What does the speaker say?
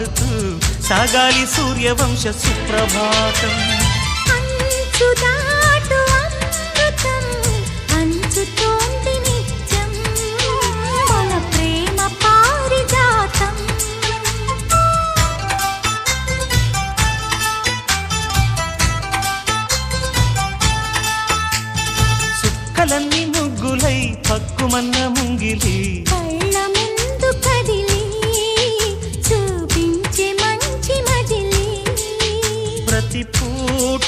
పాడుతూ సాగాలి సూర్యవంశ సుప్రభాతం. అంచుదాటు అమృతం పంచుతోంది నిత్యం మన ప్రేమ పారిజాతం. చుక్కలన్నీ ముగ్గులై పక్కుమన్న ముంగిలి కళ్ళ ముందు కదిలి చూపించే మంచి మజిలీ ప్రతి పూట